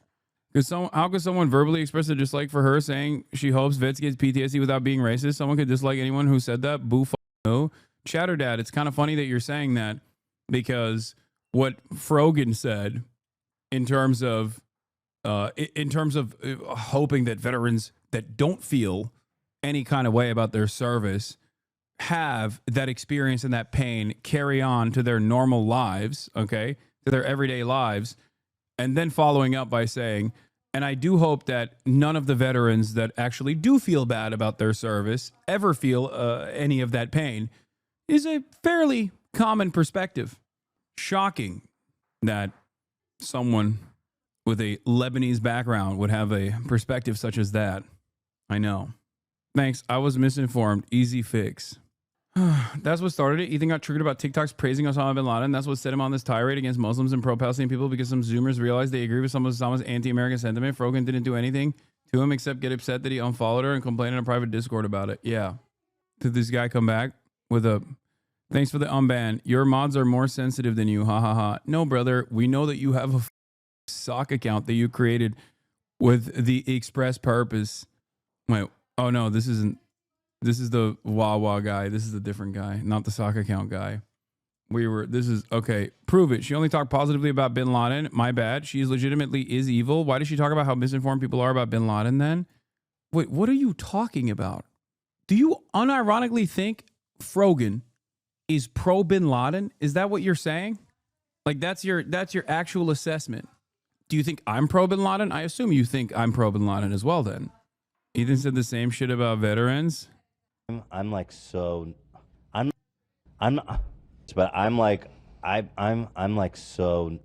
Because how could someone verbally express a dislike for her saying she hopes Vets gets PTSD without being racist? Someone could dislike anyone who said that? Boo, no. Chatter Dad, it's kind of funny that you're saying that because what Frogan said in terms of hoping that veterans that don't feel any kind of way about their service have that experience and that pain carry on to their normal lives, okay, to their everyday lives, and then following up by saying, and I do hope that none of the veterans that actually do feel bad about their service ever feel any of that pain, is a fairly common perspective. Shocking that someone with a Lebanese background would have a perspective such as that. I know. Thanks. I was misinformed. Easy fix. That's what started it. Ethan got triggered about TikToks praising Osama bin Laden. That's what set him on this tirade against Muslims and pro-Palestinian people because some Zoomers realized they agree with some of Osama's anti-American sentiment. Frogan didn't do anything to him except get upset that he unfollowed her and complain in a private Discord about it. Yeah. Did this guy come back with a... Thanks for the unban. Your mods are more sensitive than you. Ha ha ha. No, brother. We know that you have a sock account that you created with the express purpose. Wait. Oh, no. This isn't... This is the Wawa guy. This is a different guy, not the sock account guy. Okay, prove it. She only talked positively about bin Laden. My bad. She legitimately is evil. Why does she talk about how misinformed people are about bin Laden then? Wait, what are you talking about? Do you unironically think Frogan is pro bin Laden? Is that what you're saying? Like that's your actual assessment. Do you think I'm pro bin Laden? I assume you think I'm pro bin Laden as well then. Ethan said the same shit about veterans. I'm like so I'm but I'm like so.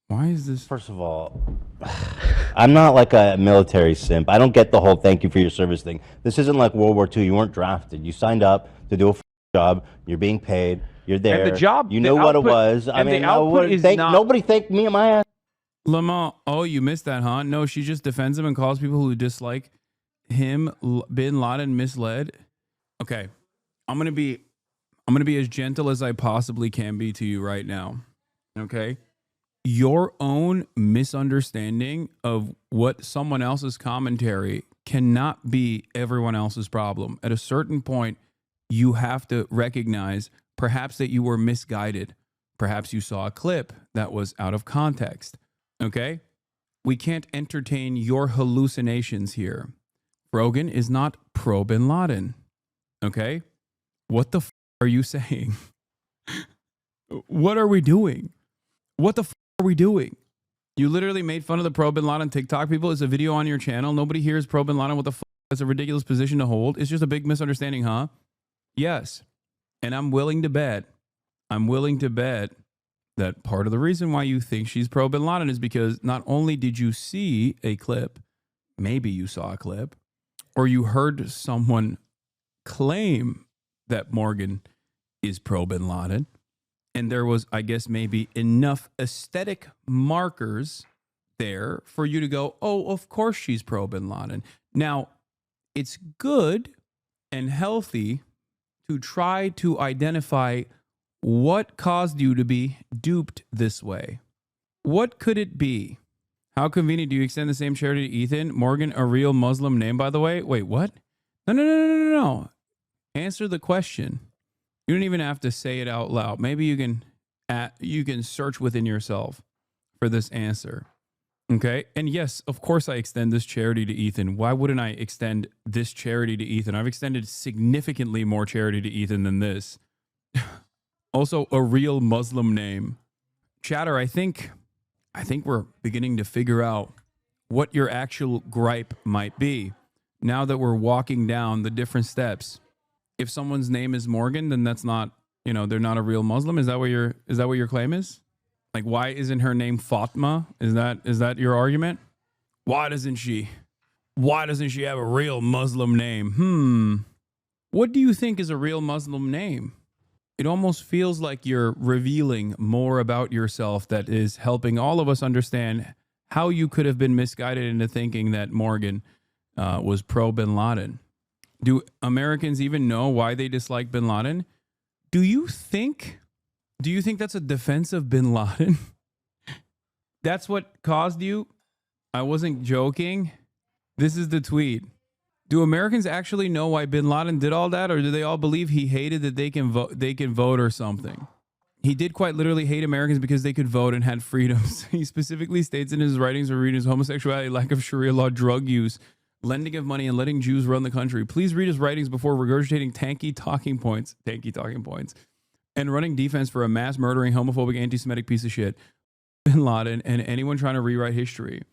Why is this? First of all, I'm not like a military simp. I don't get the whole thank you for your service thing. This isn't like World War II. You weren't drafted. You signed up to do a job. You're being paid. You're there. And the job, you know what it was. I mean, nobody thanked me and my ass. Lamont, oh, you missed that, huh? No, she just defends him and calls people who dislike him bin Laden misled. Okay, I'm gonna be as gentle as I possibly can be to you right now. Okay, your own misunderstanding of what someone else's commentary cannot be everyone else's problem. At a certain point, you have to recognize perhaps that you were misguided. Perhaps you saw a clip that was out of context. Okay, we can't entertain your hallucinations here. Rogan is not pro bin Laden. Okay? What the are you saying? What are we doing? What the are we doing? You literally made fun of the pro bin Laden TikTok people. It's a video on your channel. Nobody here is pro bin Laden. What the That's a ridiculous position to hold. It's just a big misunderstanding, huh? Yes. And I'm willing to bet that part of the reason why you think she's pro bin Laden is because not only did you see a clip, maybe you saw a clip, or you heard someone claim that Morgan is pro bin Laden, and there was, I guess, maybe enough aesthetic markers there for you to go, oh, of course she's pro bin Laden. Now, it's good and healthy to try to identify what caused you to be duped this way. What could it be? How convenient. Do you extend the same charity to Ethan? Morgan, a real Muslim name, by the way? Wait, what? No. Answer the question. You don't even have to say it out loud. Maybe you can search within yourself for this answer. Okay? And yes, of course I extend this charity to Ethan. Why wouldn't I extend this charity to Ethan? I've extended significantly more charity to Ethan than this. Also, a real Muslim name. Chatter, I think we're beginning to figure out what your actual gripe might be now that we're walking down the different steps if someone's name is Morgan, then that's not, they're not a real Muslim. Is that what your claim is? Like, why isn't her name Fatma? Is that your argument? Why doesn't she have a real Muslim name? What do you think is a real Muslim name? It almost feels like you're revealing more about yourself that is helping all of us understand how you could have been misguided into thinking that Morgan was pro Bin Laden. Do Americans even know why they dislike Bin Laden? Do you think that's a defense of Bin Laden? That's what caused you? I wasn't joking. This is the tweet. Do Americans actually know why Bin Laden did all that, or do they all believe he hated that they can vote or something? He did quite literally hate Americans because they could vote and had freedoms. He specifically states in his writings or readings homosexuality, lack of Sharia law, drug use, lending of money, and letting Jews run the country. Please read his writings before regurgitating tanky talking points, and running defense for a mass murdering, homophobic, anti-Semitic piece of shit, Bin Laden, and anyone trying to rewrite history.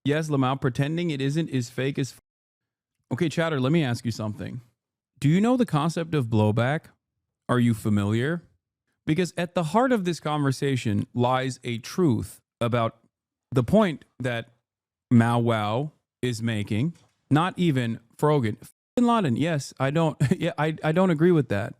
Yes, Lamau, pretending it isn't is fake as Okay, chatter, let me ask you something. Do you know the concept of blowback? Are you familiar? Because at the heart of this conversation lies a truth about the point that Mao Wow is making, not even Frogan. Bin Laden, yes, I don't agree with that.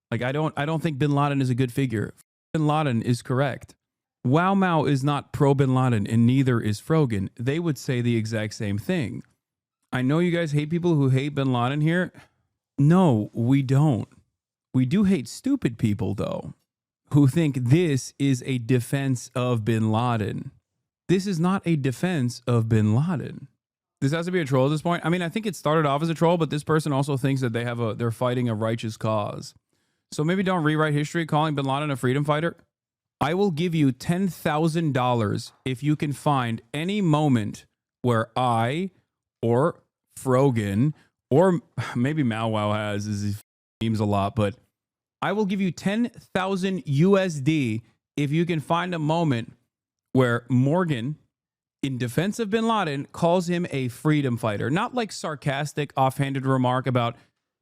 Like, I don't think Bin Laden is a good figure. Bin Laden is correct. Wow Mao is not pro Bin Laden, and neither is Frogan. They would say the exact same thing. I know you guys hate people who hate Bin Laden here. No, we don't. We do hate stupid people, though, who think this is a defense of Bin Laden. This is not a defense of Bin Laden. This has to be a troll at this point. I mean, I think it started off as a troll, but this person also thinks that they're fighting a righteous cause. So maybe don't rewrite history calling Bin Laden a freedom fighter. I will give you $10,000 if you can find any moment where I or Frogan, or maybe Mao Wow has, he memes a lot, but I will give you 10,000 USD if you can find a moment where Morgan, in defense of Bin Laden, calls him a freedom fighter. Not like sarcastic, offhanded remark about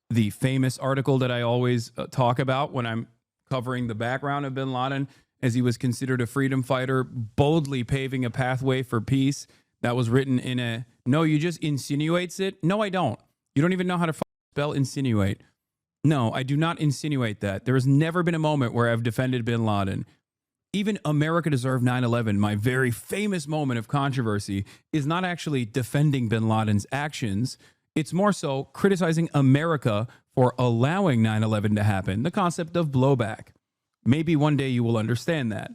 the famous article that I always talk about when I'm covering the background of Bin Laden, as he was considered a freedom fighter, boldly paving a pathway for peace. That was written in a, no, you just insinuates it. No, I don't. You don't even know how to spell insinuate. No, I do not insinuate that. There has never been a moment where I've defended Bin Laden. Even America Deserved 9/11, my very famous moment of controversy, is not actually defending Bin Laden's actions. It's more so criticizing America for allowing 9/11 to happen. The concept of blowback. Maybe one day you will understand that.